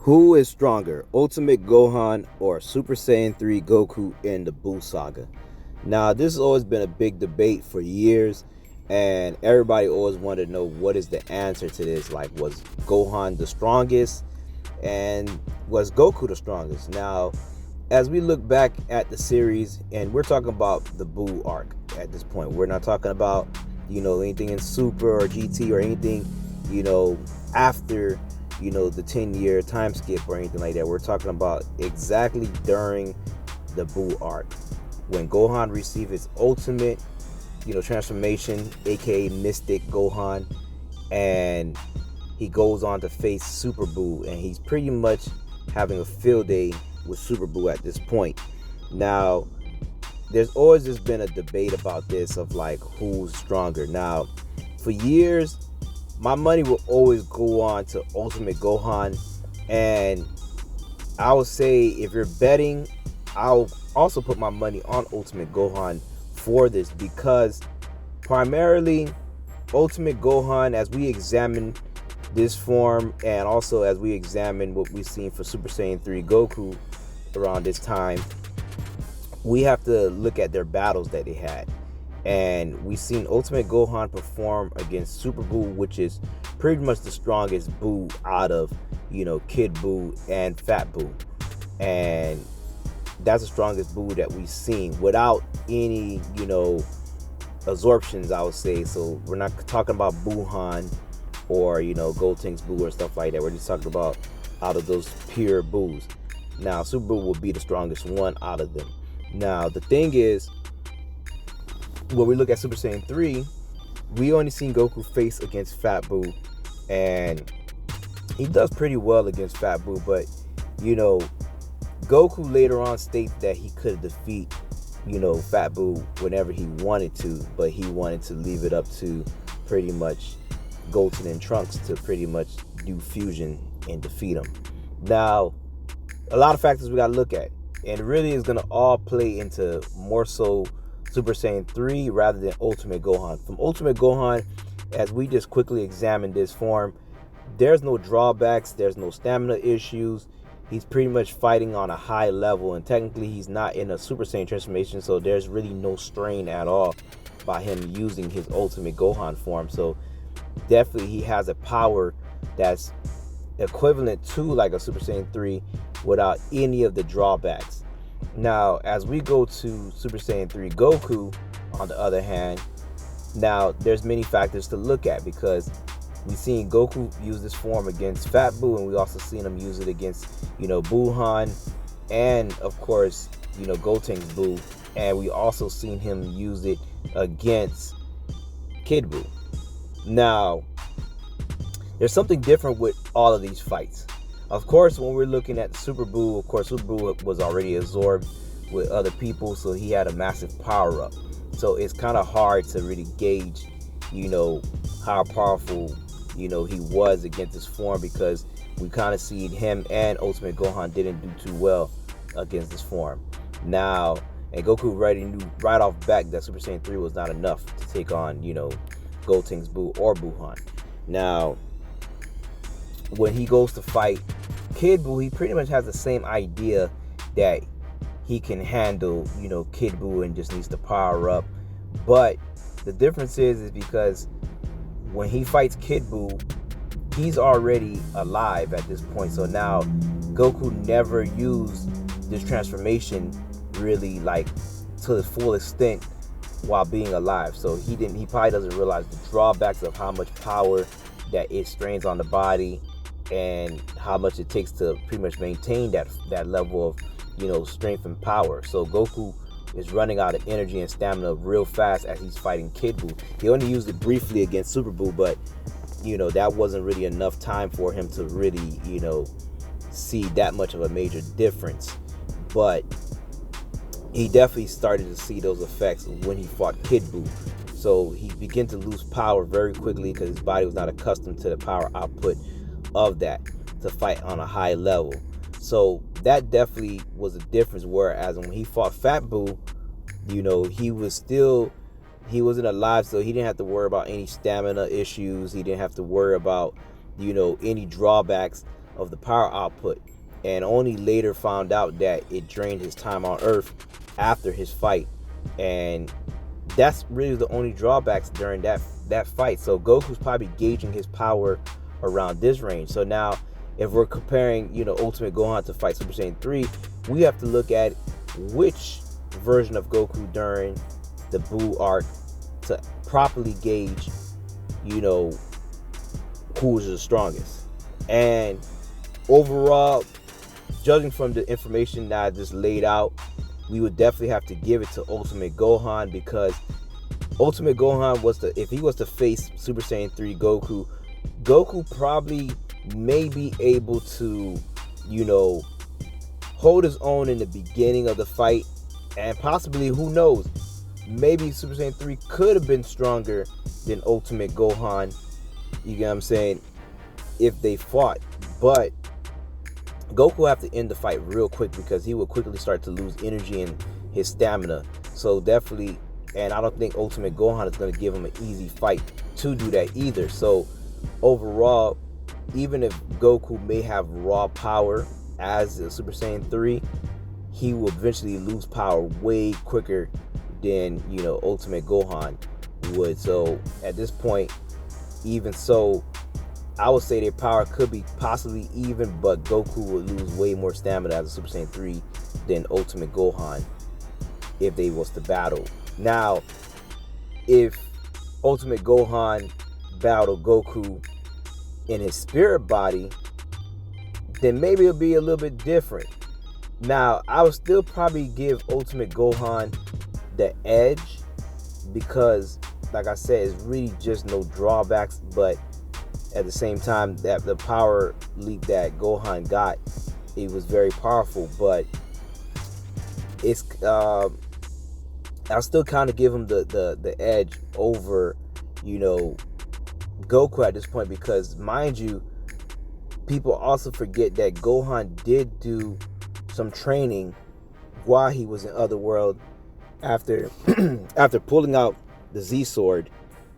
Who is stronger, Ultimate Gohan or Super Saiyan 3 Goku in the Buu Saga? Now, this has always been a big debate for years, and everybody always wanted to know what is the answer to this. Like, was Gohan the strongest, and was Goku the strongest? Now, as we look back at the series, and we're talking about the Buu arc at this point, we're not talking about, anything in Super or GT or anything, after the 10-year time skip or anything like that. We're talking about exactly during the Buu arc when Gohan received his ultimate transformation, aka Mystic Gohan, and he goes on to face Super Buu, and he's pretty much having a field day with Super Buu at this point. Now, there's always just been a debate about this of like who's stronger. Now, for years, my money will always go on to Ultimate Gohan, and I would say if you're betting, I'll also put my money on Ultimate Gohan for this, because primarily Ultimate Gohan, as we examine this form and also as we examine what we've seen for Super Saiyan 3 Goku around this time, we have to look at their battles that they had. And we've seen Ultimate Gohan perform against Super Buu, which is pretty much the strongest Buu out of, Kid Buu and Fat Buu. And that's the strongest Buu that we've seen without any, absorptions, I would say. So we're not talking about Buuhan or, Gotenks Buu or stuff like that. We're just talking about out of those pure Buus. Now, Super Buu will be the strongest one out of them. Now, the thing is, when we look at Super Saiyan 3, we only seen Goku face against Fat Buu, and he does pretty well against Fat Buu, but, Goku later on states that he could defeat, Fat Buu whenever he wanted to, but he wanted to leave it up to pretty much Goten and Trunks to pretty much do fusion and defeat him. Now, a lot of factors we got to look at, and it really is going to all play into more so Super Saiyan 3 rather than Ultimate Gohan. From Ultimate Gohan, as we just quickly examine this form, there's no drawbacks, there's no stamina issues. He's pretty much fighting on a high level, and technically he's not in a Super Saiyan transformation, so there's really no strain at all by him using his Ultimate Gohan form. So definitely he has a power that's equivalent to like a Super Saiyan 3 without any of the drawbacks. Now, as we go to Super Saiyan 3 Goku, on the other hand, now there's many factors to look at, because we've seen Goku use this form against Fat Buu, and we also seen him use it against, Buuhan, and of course, Gotenks Buu, and we also seen him use it against Kid Buu. Now, there's something different with all of these fights. Of course, when we're looking at Super Buu, of course, Super Buu was already absorbed with other people, so he had a massive power up. So it's kind of hard to really gauge, how powerful, he was against this form, because we kind of see him and Ultimate Gohan didn't do too well against this form. Now, and Goku already knew right off back that Super Saiyan 3 was not enough to take on, Gotenks Buu or Buuhan. Now, when he goes to fight Kid Buu, he pretty much has the same idea that he can handle, Kid Buu, and just needs to power up. But the difference is because when he fights Kid Buu, he's already alive at this point. So now Goku never used this transformation really like to the full extent while being alive. So he probably doesn't realize the drawbacks of how much power that it strains on the body, and how much it takes to pretty much maintain that level of, strength and power. So Goku is running out of energy and stamina real fast as he's fighting Kid Buu. He only used it briefly against Super Buu, but, that wasn't really enough time for him to really, see that much of a major difference. But he definitely started to see those effects when he fought Kid Buu. So he began to lose power very quickly because his body was not accustomed to the power output of that to fight on a high level. So that definitely was a difference. Whereas when he fought Fat Buu, he wasn't alive, so he didn't have to worry about any stamina issues. He didn't have to worry about, any drawbacks of the power output, and only later found out that it drained his time on Earth after his fight. And that's really the only drawbacks during that fight. So Goku's probably gauging his power around this range. So now, if we're comparing, Ultimate Gohan to fight Super Saiyan 3, we have to look at which version of Goku during the Buu arc to properly gauge, who's the strongest. And overall, judging from the information that I just laid out, we would definitely have to give it to Ultimate Gohan, because Ultimate Gohan if he was to face Super Saiyan 3 Goku probably may be able to, hold his own in the beginning of the fight, and possibly, who knows, maybe Super Saiyan 3 could have been stronger than Ultimate Gohan, you get what I'm saying, if they fought. But Goku have to end the fight real quick, because he will quickly start to lose energy and his stamina. So definitely, and I don't think Ultimate Gohan is going to give him an easy fight to do that either. So overall, even if Goku may have raw power as a Super Saiyan 3, he will eventually lose power way quicker than, Ultimate Gohan would. So at this point, even so, I would say their power could be possibly even, but Goku would lose way more stamina as a Super Saiyan 3 than Ultimate Gohan if they was to battle. Now, if Ultimate Gohan battled Goku in his spirit body, then maybe it'll be a little bit different. Now, I would still probably give Ultimate Gohan the edge, because, like I said, it's really just no drawbacks, but at the same time, that the power leap that Gohan got, it was very powerful. But it's I'll still kind of give him the edge over, Goku at this point, because, mind you, people also forget that Gohan did do some training while he was in Otherworld. After after pulling out the Z Sword,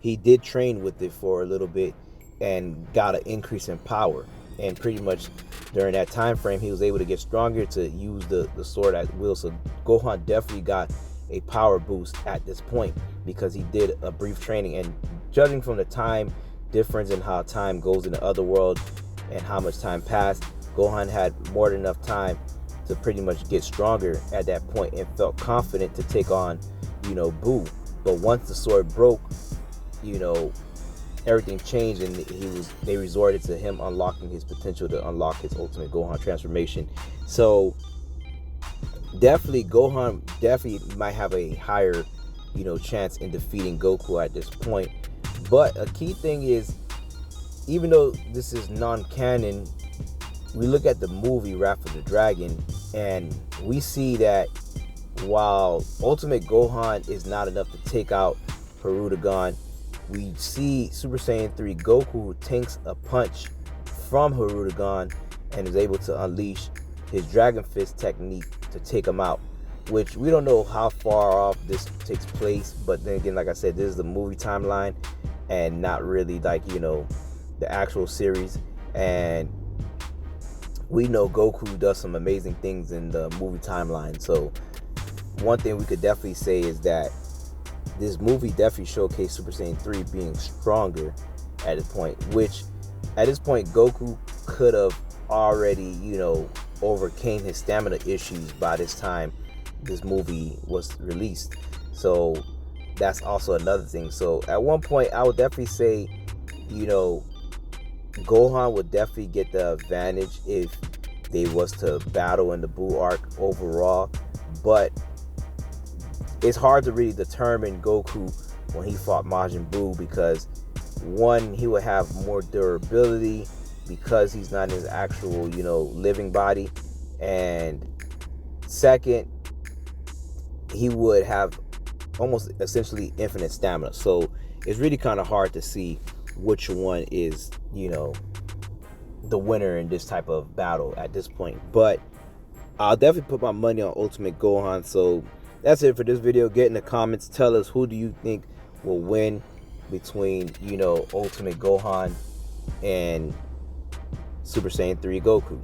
he did train with it for a little bit and got an increase in power. And pretty much during that time frame, he was able to get stronger to use the sword at will. So Gohan definitely got a power boost at this point, because he did a brief training. And judging from the time difference and how time goes in the Otherworld and how much time passed, Gohan had more than enough time to pretty much get stronger at that point and felt confident to take on, Buu. But once the sword broke, everything changed, and they resorted to him unlocking his potential to unlock his Ultimate Gohan transformation. So definitely Gohan might have a higher, chance in defeating Goku at this point. But a key thing is, even though this is non-canon, we look at the movie Wrath of the Dragon, and we see that while Ultimate Gohan is not enough to take out Hirudegan, we see Super Saiyan 3 Goku tanks a punch from Hirudegan and is able to unleash his Dragon Fist technique to take him out, which we don't know how far off this takes place. But then again, like I said, this is the movie timeline and not really like, the actual series. And we know Goku does some amazing things in the movie timeline. So one thing we could definitely say is that this movie definitely showcased Super Saiyan 3 being stronger at this point, which at this point Goku could have already, overcame his stamina issues by this time this movie was released. So that's also another thing. So at one point I would definitely say, Gohan would definitely get the advantage if they was to battle in the Buu arc overall. But it's hard to really determine Goku when he fought Majin Buu, because one, he would have more durability because he's not in his actual, living body. And second, he would have almost essentially infinite stamina. So it's really kind of hard to see which one is, the winner in this type of battle at this point. But I'll definitely put my money on Ultimate Gohan. So that's it for this video. Get in the comments. Tell us, who do you think will win between, Ultimate Gohan and Super Saiyan 3 Goku.